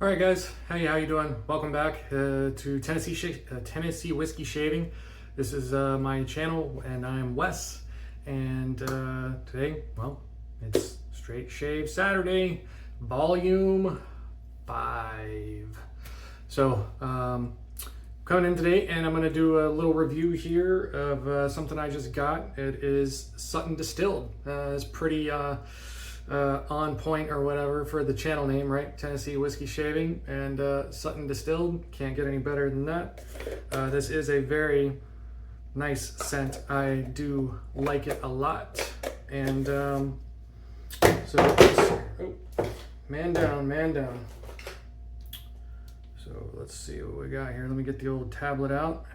All right, guys. Hey, how you doing? Welcome back to Tennessee Whiskey Shaving. This is my channel, and I'm Wes. And today, well, it's Straight Shave Saturday, Volume 5. So, coming in today, and I'm going to do a little review here of something I just got. It is Sutton Distilled. It's pretty on point or whatever for the channel name, right? Tennessee Whiskey Shaving, and Sutton Distilled. Can't get any better than that. This is a very nice scent. I do like it a lot. And man down. So let's see what we got here. Let me get the old tablet out.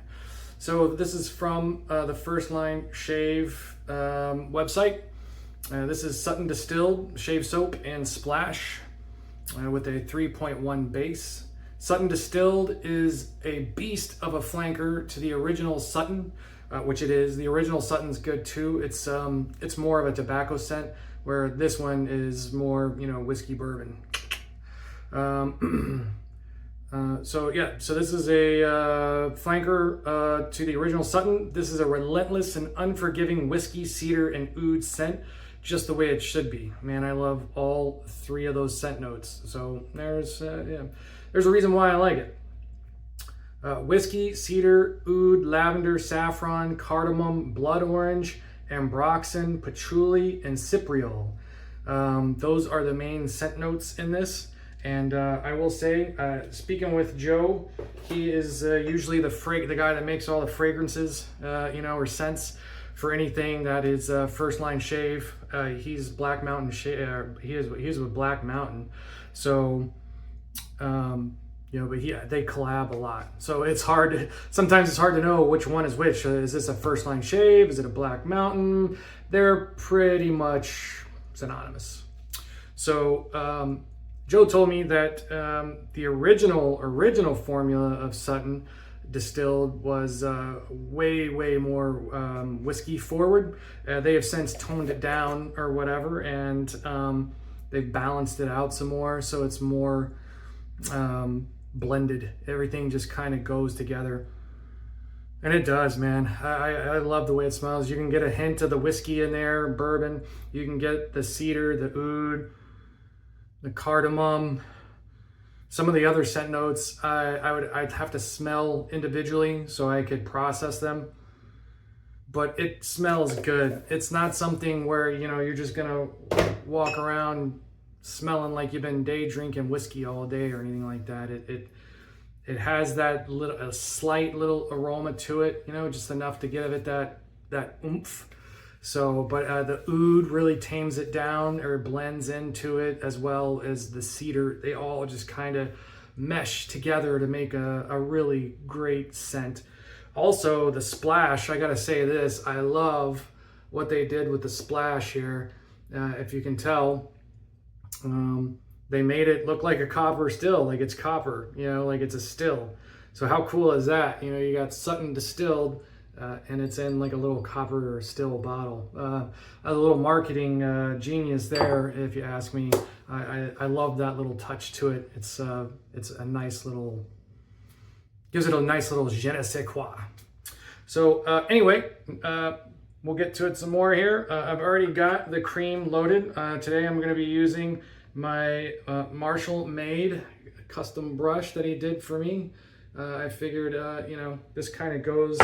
So this is from the First Line Shave website. This is Sutton Distilled Shave Soap and Splash with a 3.1 base. Sutton Distilled is a beast of a flanker to the original Sutton, which it is. The original Sutton's good too. It's more of a tobacco scent, where this one is more, whiskey bourbon. So this is a flanker to the original Sutton. This is a relentless and unforgiving whiskey, cedar, and oud scent, just the way it should be. Man, I love all three of those scent notes. So there's a reason why I like it. Whiskey, cedar, oud, lavender, saffron, cardamom, blood orange, ambroxan, patchouli, and cypriol. Those are the main scent notes in this. And I will say, speaking with Joe, he is usually the guy that makes all the fragrances, or scents for anything that is First Line Shave. He's Black Mountain he's with Black Mountain, so but they collab a lot. So sometimes it's hard to know which one is which. Is this a First Line Shave? Is it a Black Mountain? They're pretty much synonymous. So Joe told me that the original formula of Sutton Distilled was way more whiskey forward. They have since toned it down or whatever, and they've balanced it out some more, so it's more blended. Everything just kind of goes together, and it does, man. I love the way it smells. You can get a hint of the whiskey in there, bourbon. You can get the cedar, the oud, the cardamom. Some of the other scent notes I'd have to smell individually so I could process them, but it smells good. It's not something where you're just gonna walk around smelling like you've been day drinking whiskey all day or anything like that. It has that a slight little aroma to it, just enough to give it that oomph. So, but the oud really tames it down or blends into it, as well as the cedar. They all just kind of mesh together to make a really great scent. Also, the splash, I gotta say this, I love what they did with the splash here. If you can tell, they made it look like a copper still, like it's copper, like it's a still. So how cool is that? You got Sutton Distilled, and it's in like a little copper or still bottle. A little marketing genius there, if you ask me. I love that little touch to it. It's a nice little, gives it a nice little je ne sais quoi. So anyway, we'll get to it some more here. I've already got the cream loaded. Today I'm going to be using my Marshall made custom brush that he did for me. I figured, this kind of goes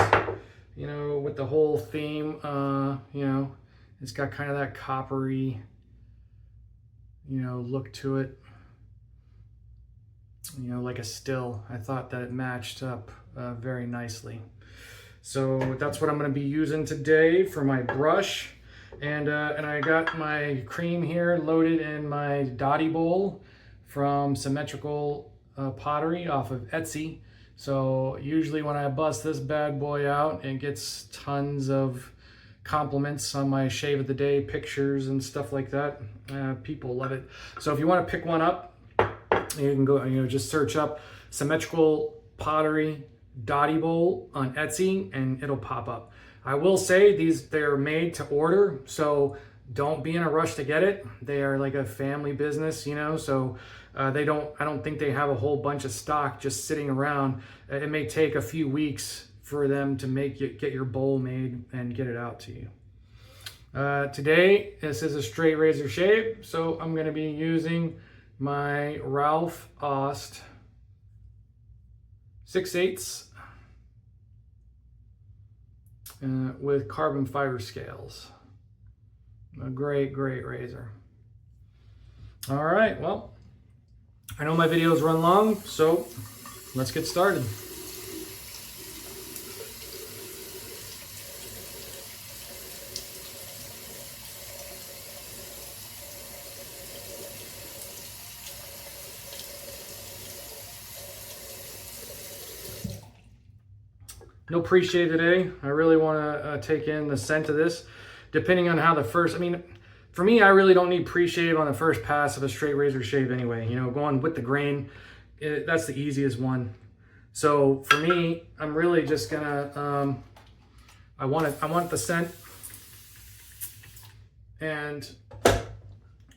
with the whole theme. It's got kind of that coppery, look to it, like a still. I thought that it matched up very nicely. So that's what I'm going to be using today for my brush. And I got my cream here loaded in my dotty bowl from Symmetrical Pottery off of Etsy. So usually when I bust this bad boy out, it gets tons of compliments on my shave of the day pictures and stuff like that. People love it. So if you want to pick one up, you can go, just search up Symmetrical Pottery Dotty Bowl on Etsy and it'll pop up. I will say they're made to order, so don't be in a rush to get it. They are like a family business, so I don't think they have a whole bunch of stock just sitting around. It may take a few weeks for them to get your bowl made and get it out to you. Today, this is a straight razor shave, so I'm going to be using my Ralph Ost 6/8 with carbon fiber scales. A great razor. All right, well, I know my videos run long, so let's get started. No pre-shave today. I really want to take in the scent of this. Depending on how for me, I really don't need pre-shave on the first pass of a straight razor shave anyway. You know, going with the grain, that's the easiest one. So for me, I'm really just gonna, I want the scent, and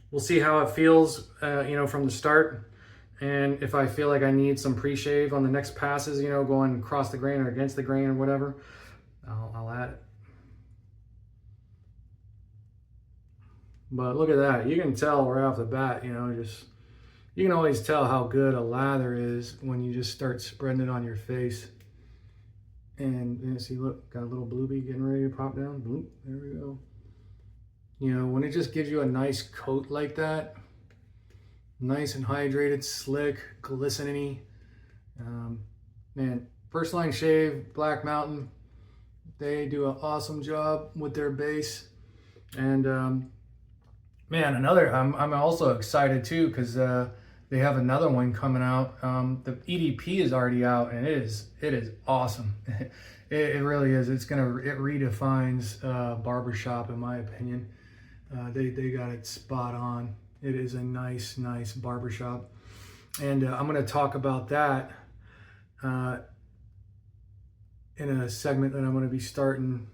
we'll see how it feels, you know, from the start. And if I feel like I need some pre-shave on the next passes, you know, going across the grain or against the grain or whatever, I'll add it. But look at that. You can tell right off the bat, you know, you can always tell how good a lather is when you just start spreading it on your face. And you see, look, got a little bluebee getting ready to pop down. Bloop, there we go. You know, when it just gives you a nice coat like that, nice and hydrated, slick, glistening. Man, First Line Shave, Black Mountain, they do an awesome job with their base. And man, I'm also excited too, because they have another one coming out. The EDP is already out, and it is awesome. It really is. It redefines barbershop, in my opinion. They got it spot on. It is a nice barbershop. And I'm going to talk about that in a segment that I'm going to be starting.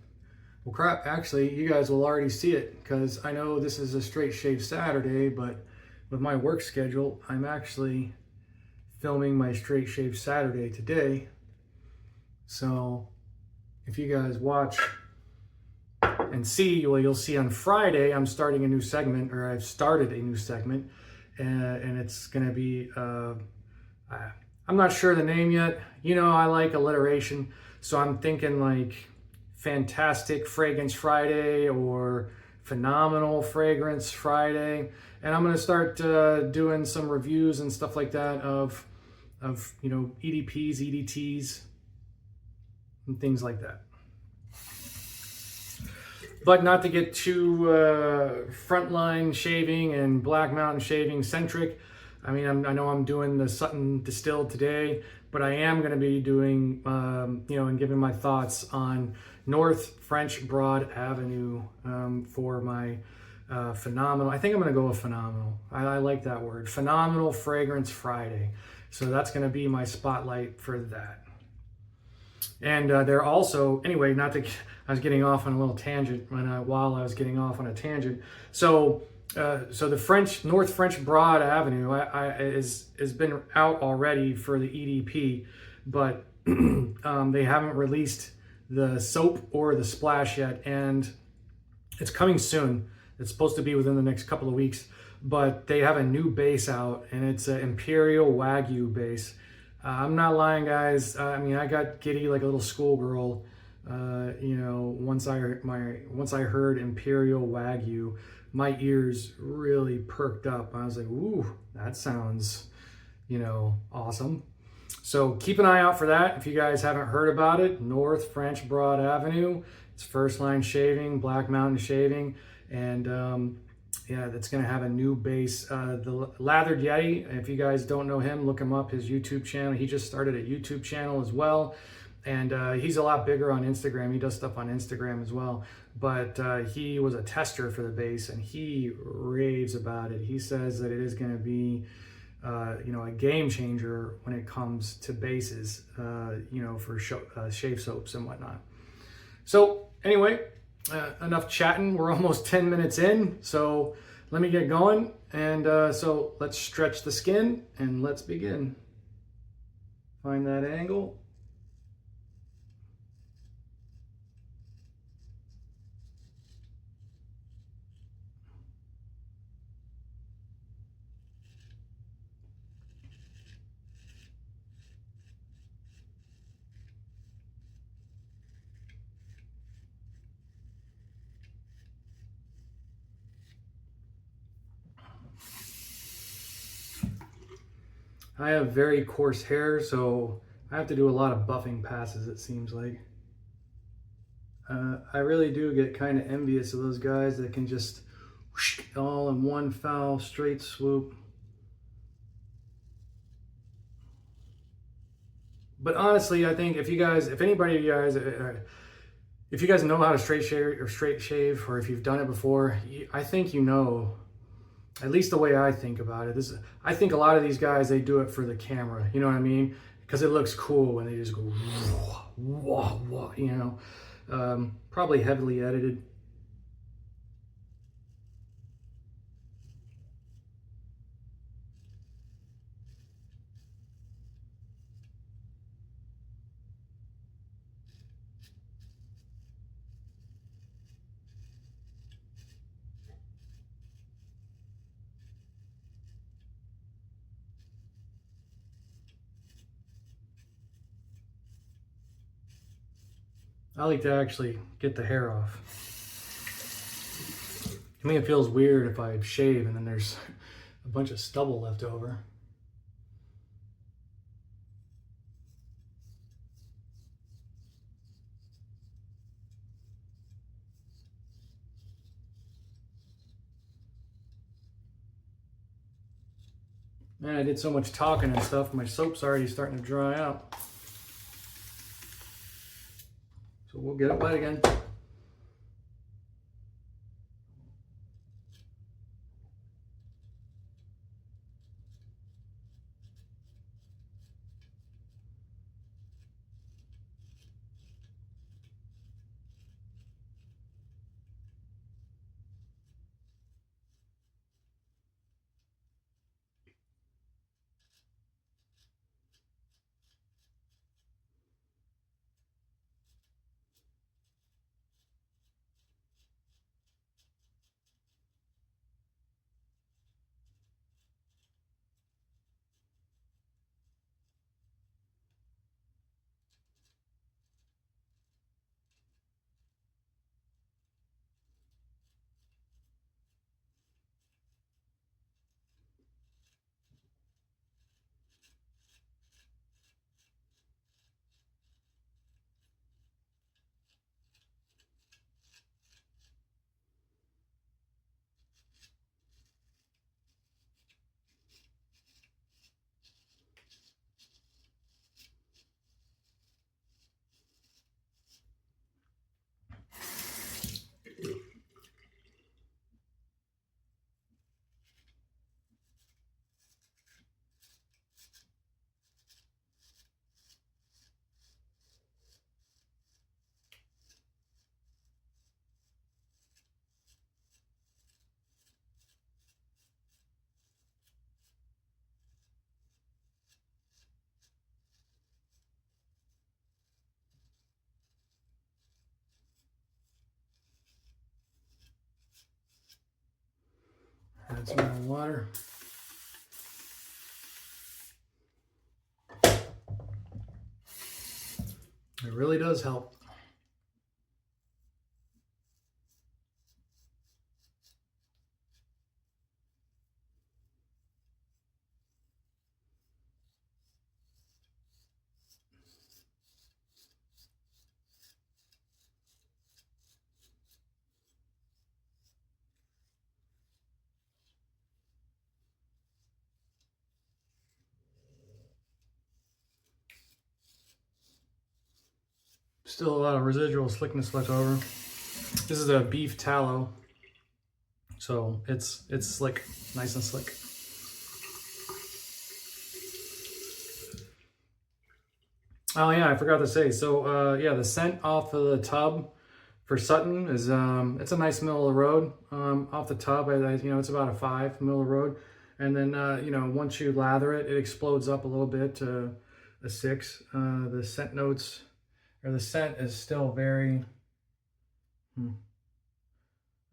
Well, crap, actually, you guys will already see it, because I know this is a straight shave Saturday, but with my work schedule, I'm actually filming my straight shave Saturday today. So if you guys watch and see, well, you'll see on Friday I'm starting a new segment, or I've started a new segment, and it's gonna be I'm not sure the name yet. You know, I like alliteration, so I'm thinking like Fantastic Fragrance Friday or Phenomenal Fragrance Friday, and I'm gonna start doing some reviews and stuff like that of you know, EDPs, EDTs, and things like that. But not to get too frontline shaving and Black Mountain shaving centric. I mean, I know I'm doing the Sutton Distilled today, but I am going to be doing, you know, and giving my thoughts on North French Broad Avenue for my phenomenal. I think I'm going to go with phenomenal. I like that word. Phenomenal Fragrance Friday. So that's going to be my spotlight for that. And they're also, anyway, I was getting off on a little tangent while I was getting off on a tangent. So the North French Broad Avenue has been out already for the EDP, but they haven't released the soap or the splash yet, and it's coming soon. It's supposed to be within the next couple of weeks, but they have a new base out, and it's an Imperial Wagyu base. I'm not lying, guys. I mean, I got giddy like a little schoolgirl. You know, once I heard Imperial Wagyu, my ears really perked up. I was like, ooh, that sounds, you know, awesome. So keep an eye out for that. If you guys haven't heard about it, North French Broad Avenue. It's First Line Shaving, Black Mountain Shaving, and yeah, that's going to have a new base. The Lathered Yeti, if you guys don't know him, look him up, his YouTube channel. He just started a YouTube channel as well. And he's a lot bigger on Instagram. He does stuff on Instagram as well. But he was a tester for the base, and he raves about it. He says that it is going to be, you know, a game changer when it comes to bases, you know, for shave soaps and whatnot. So anyway, enough chatting. We're almost 10 minutes in. So let me get going, And so let's stretch the skin and let's begin. Find that angle. I have very coarse hair, so I have to do a lot of buffing passes, it seems like. I really do get kind of envious of those guys that can just whoosh, all in one foul, straight swoop. But honestly, I think if anybody of you guys, if you guys know how to straight shave, or if you've done it before, I think you know. At least the way I think about it. I think a lot of these guys, they do it for the camera. You know what I mean? Because it looks cool when they just go, whoa, whoa, you know. Probably heavily edited. I like to actually get the hair off. I mean, it feels weird if I shave and then there's a bunch of stubble left over. Man, I did so much talking and stuff, my soap's already starting to dry out. So we'll get it wet again. Add some more water. It really does help. Still a lot of residual slickness left over. This is a beef tallow, so it's slick, nice and slick. Oh yeah, I forgot to say. So yeah, the scent off of the tub for Sutton is it's a nice middle of the road. Off the tub, it's about a 5 middle of the road, and then once you lather it, it explodes up a little bit to a 6. The scent notes or the scent is still very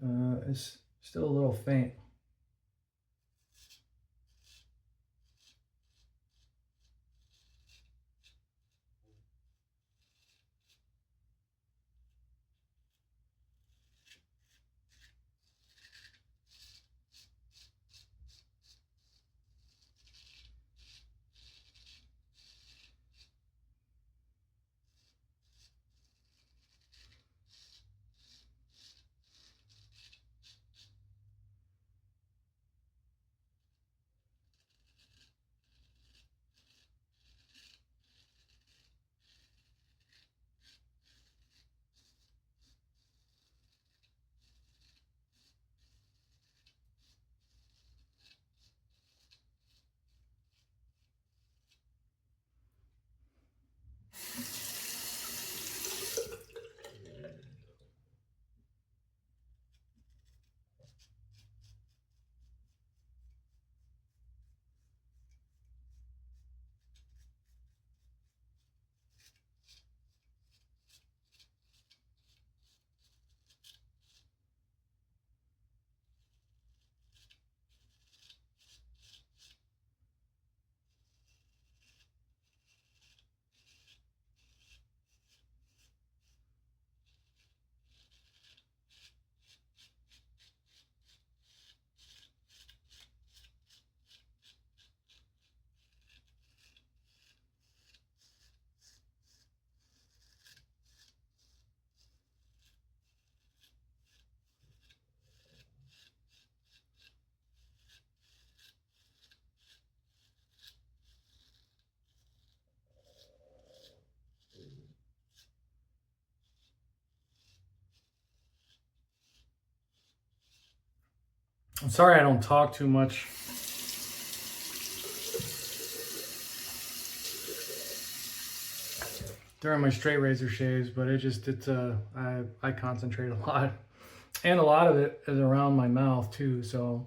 it's still a little faint. I'm sorry I don't talk too much. During my straight razor shaves, but I concentrate a lot, and a lot of it is around my mouth too. So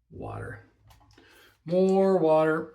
water, more water.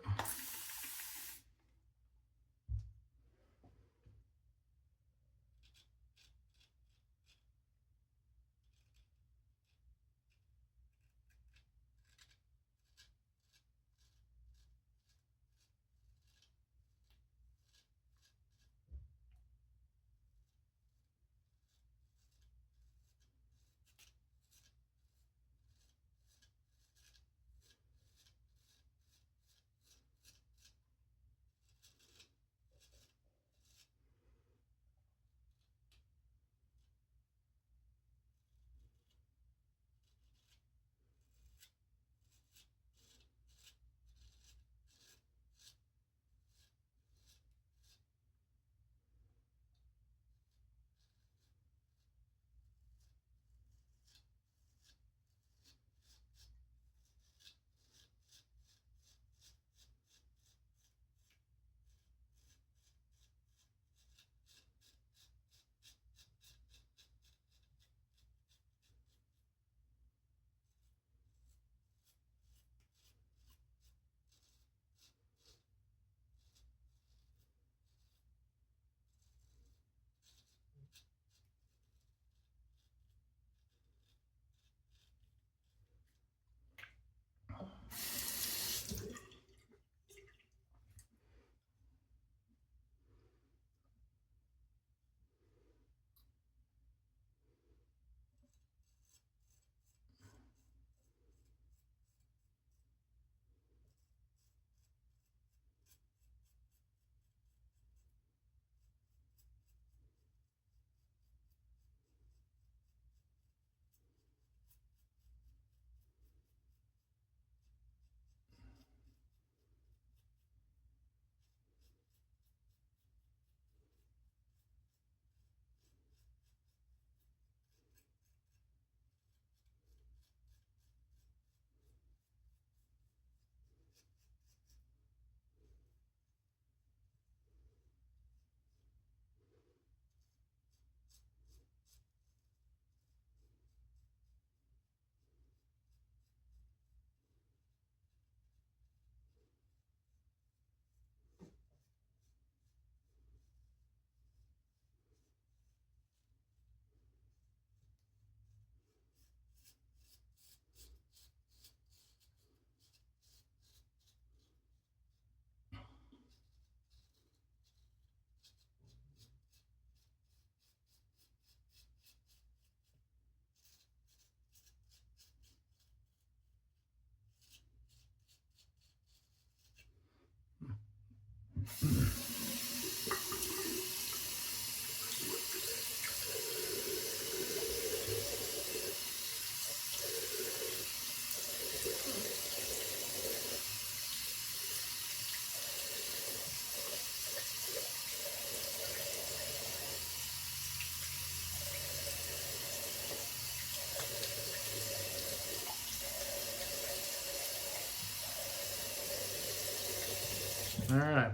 All right.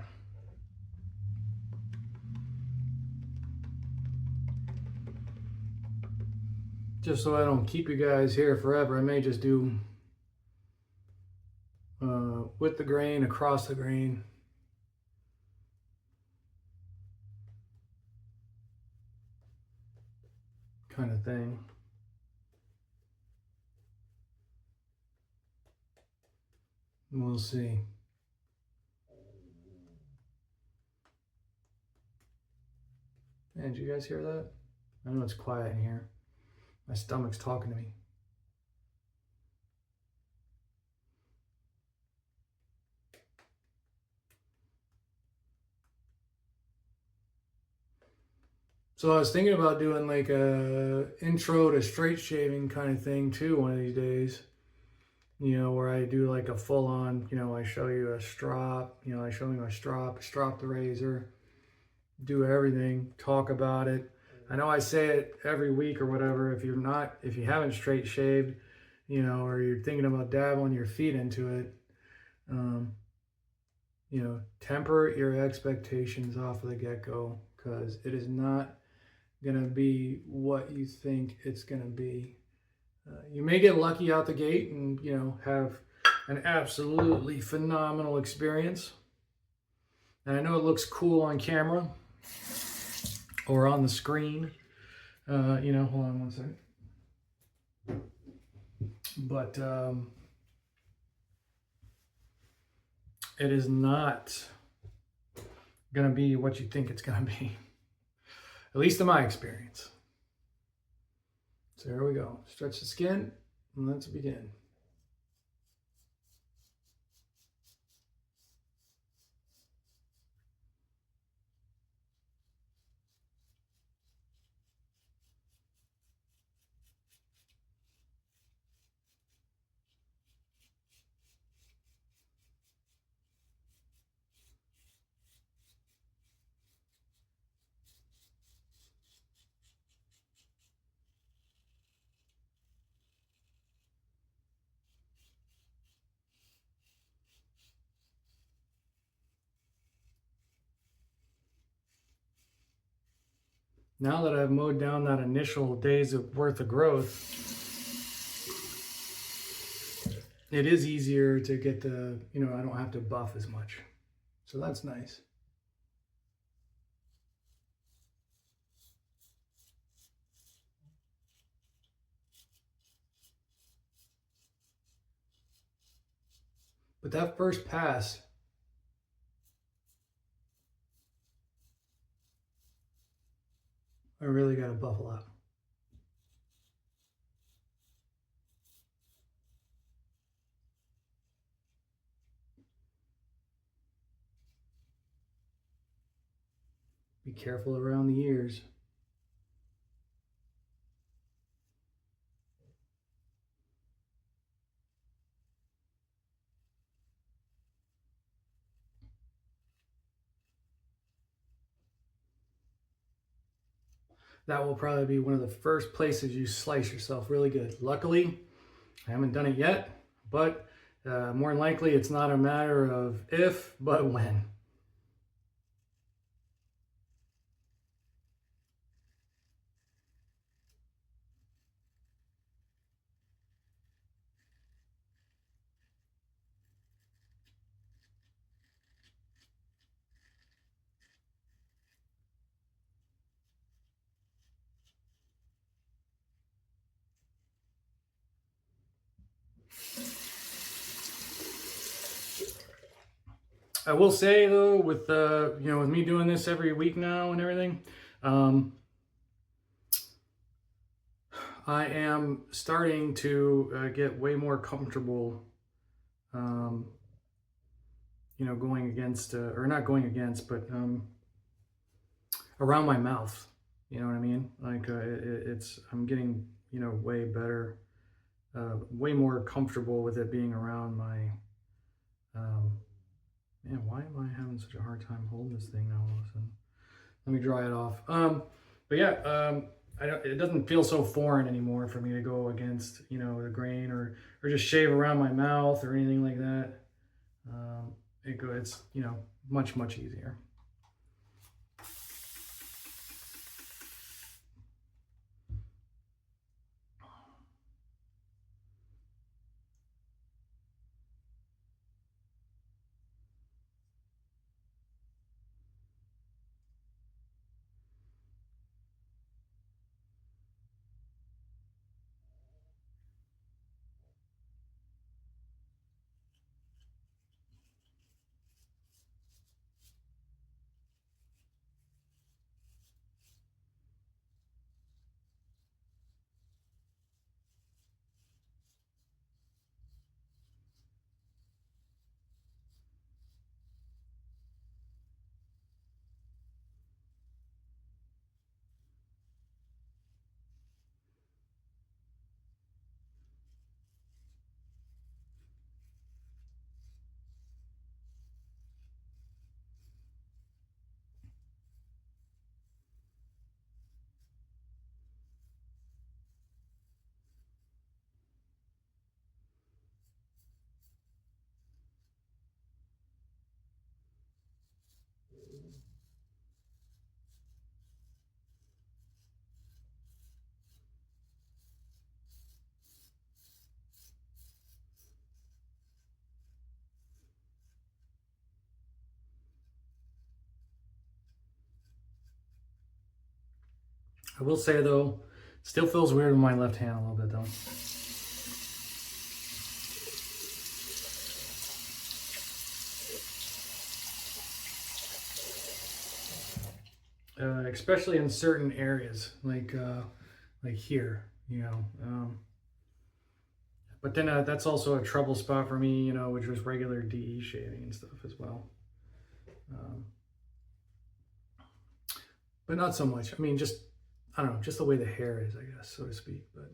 Just so I don't keep you guys here forever, I may just do with the grain, across the grain. Kind of thing. We'll see. Man, did you guys hear that? I know it's quiet in here. My stomach's talking to me. So I was thinking about doing like a intro to straight shaving kind of thing too one of these days. You know, where I do like a full on, you know, I show you a strop, you know, I show you my strop the razor, do everything, talk about it. I know I say it every week or whatever. If you haven't straight shaved, you know, or you're thinking about dabbling your feet into it, you know, temper your expectations off of the get-go, because it is not gonna be what you think it's gonna be. You may get lucky out the gate and, you know, have an absolutely phenomenal experience. And I know it looks cool on camera or on the screen. You know, hold on one second. But it is not gonna be what you think it's gonna be. At least in my experience. So here we go. Stretch the skin and let's begin. Now that I've mowed down that initial days of worth of growth, it is easier to get the, you know, I don't have to buff as much. So that's nice. But that first pass, I really got to buff a lot. Be careful around the ears. That will probably be one of the first places you slice yourself really good. Luckily, I haven't done it yet, but more than likely it's not a matter of if, but when. I will say though, with you know, with me doing this every week now and everything, I am starting to get way more comfortable, you know, going against, or not going against, but around my mouth. You know what I mean? Like it's, I'm getting, you know, way better, way more comfortable with it being around my, um, man, why am I having such a hard time holding this thing now all of a sudden? Let me dry it off. But yeah, I don't, it doesn't feel so foreign anymore for me to go against, you know, the grain, or just shave around my mouth or anything like that. It's, you know, much easier. I will say though, still feels weird with my left hand a little bit though. Especially in certain areas, like here, you know. But then that's also a trouble spot for me, you know, which was regular DE shaving and stuff as well. Um, but not so much. I mean, just, I don't know, just the way the hair is, I guess, so to speak. But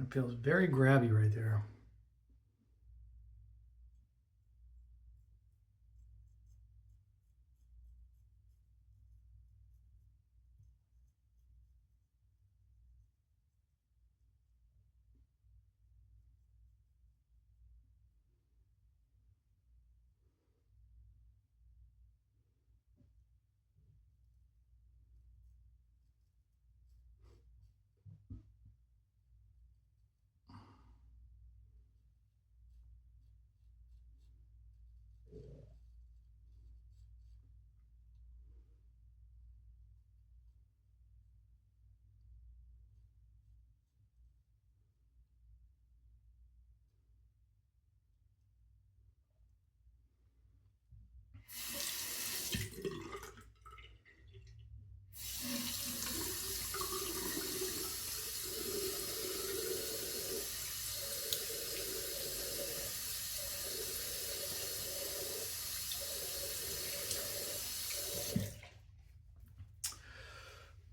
it feels very grabby right there.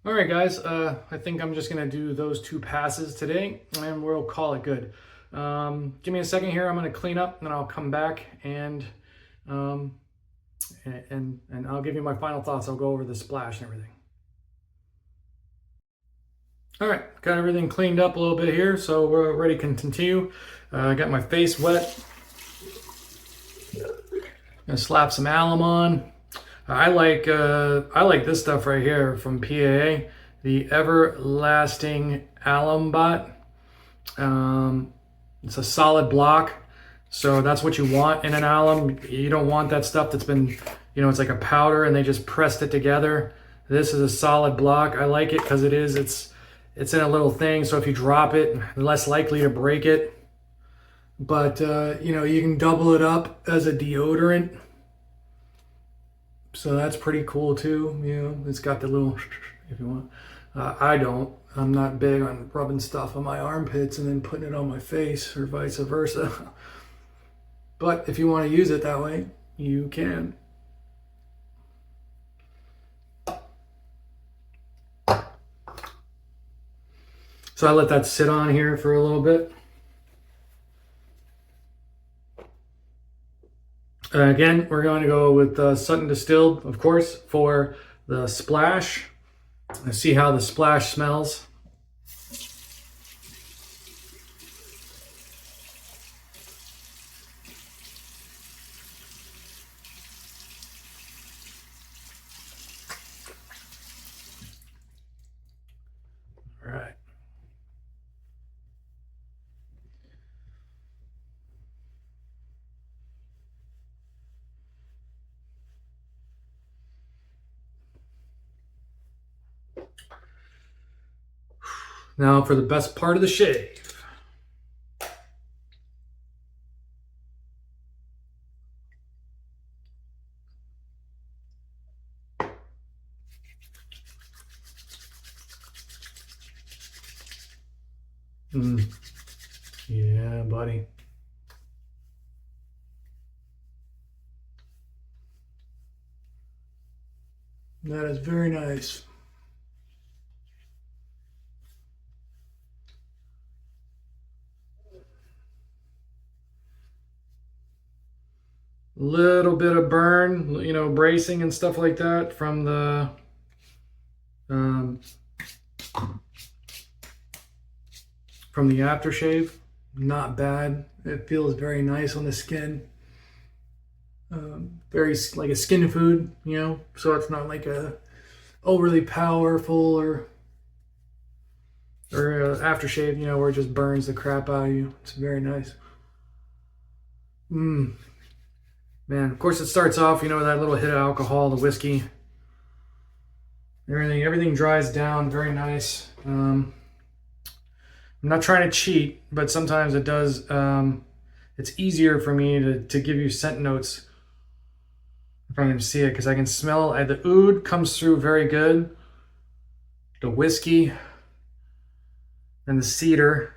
All right, guys, I think I'm just gonna do those 2 passes today and we'll call it good. Give me a second here. I'm gonna clean up and then I'll come back um, and I'll give you my final thoughts. I'll go over the splash and everything. All right, got everything cleaned up a little bit here, so we're ready to continue. I got my face wet. Gonna slap some alum on. I like this stuff right here from PAA, the Everlasting Alum Bot. It's a solid block, so that's what you want in an alum. You don't want that stuff that's been, it's like a powder and they just pressed it together. This is a solid block. I like it because it's in a little thing, so if you drop it, less likely to break it. But you can double it up as a deodorant. So that's pretty cool too. It's got the little, if you want. I don't. I'm not big on rubbing stuff on my armpits and then putting it on my face or vice versa. But if you want to use it that way, you can. So I let that sit on here for a little bit. Again, we're going to go with Sutton Distilled, of course, for the splash. Let's see how the splash smells. All right. Now for the best part of the shave. Yeah, buddy. That is very nice. Little bit of burn, bracing and stuff like that from the aftershave. Not bad. It feels very nice on the skin. Very like a skin food, so it's not like a overly powerful or aftershave, where it just burns the crap out of you. It's very nice. Man, of course it starts off, with that little hit of alcohol, the whiskey. Everything dries down very nice. I'm not trying to cheat, but sometimes it does. It's easier for me to give you scent notes if I can see it, because I can smell the oud comes through very good. The whiskey and the cedar.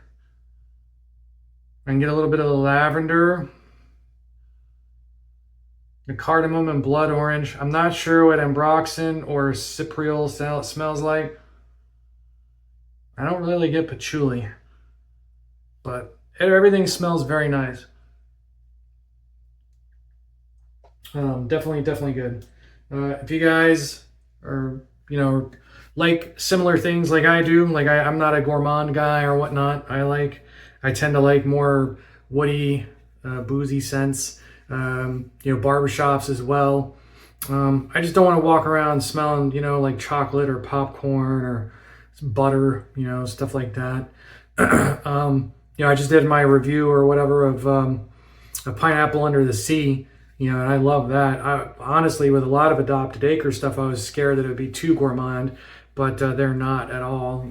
I can get a little bit of the lavender, the cardamom and blood orange. I'm not sure what ambroxan or cypriol smells like. I don't really get patchouli, but everything smells very nice. Definitely good. If you guys are, like similar things like I do, like I'm not a gourmand guy or whatnot. I tend to like more woody, boozy scents. Barbershops as well. I just don't want to walk around smelling, like chocolate or popcorn or butter, stuff like that. I just did my review or whatever of a Pineapple Under the Sea, and I love that. Honestly, with a lot of Adopted Acre stuff, I was scared that it would be too gourmand, but they're not at all.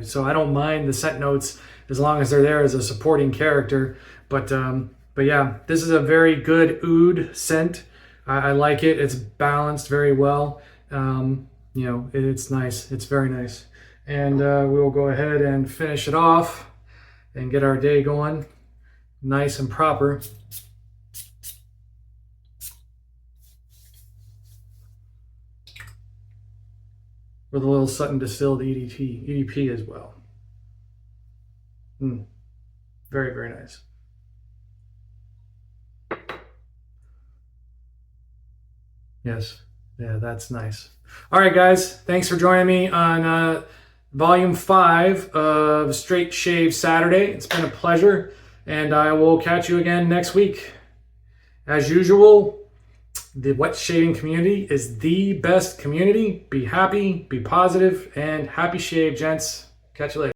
So I don't mind the scent notes as long as they're there as a supporting character. But yeah, this is a very good oud scent. I like it. It's balanced very well. It's nice. It's very nice. And we'll go ahead and finish it off and get our day going nice and proper. with a little Sutton Distilled EDP as well. Very, very nice. Yes. Yeah, that's nice. All right, guys. Thanks for joining me on Volume 5 of Straight Shave Saturday. It's been a pleasure, and I will catch you again next week. As usual, the wet shaving community is the best community. Be happy, be positive, and happy shave, gents. Catch you later.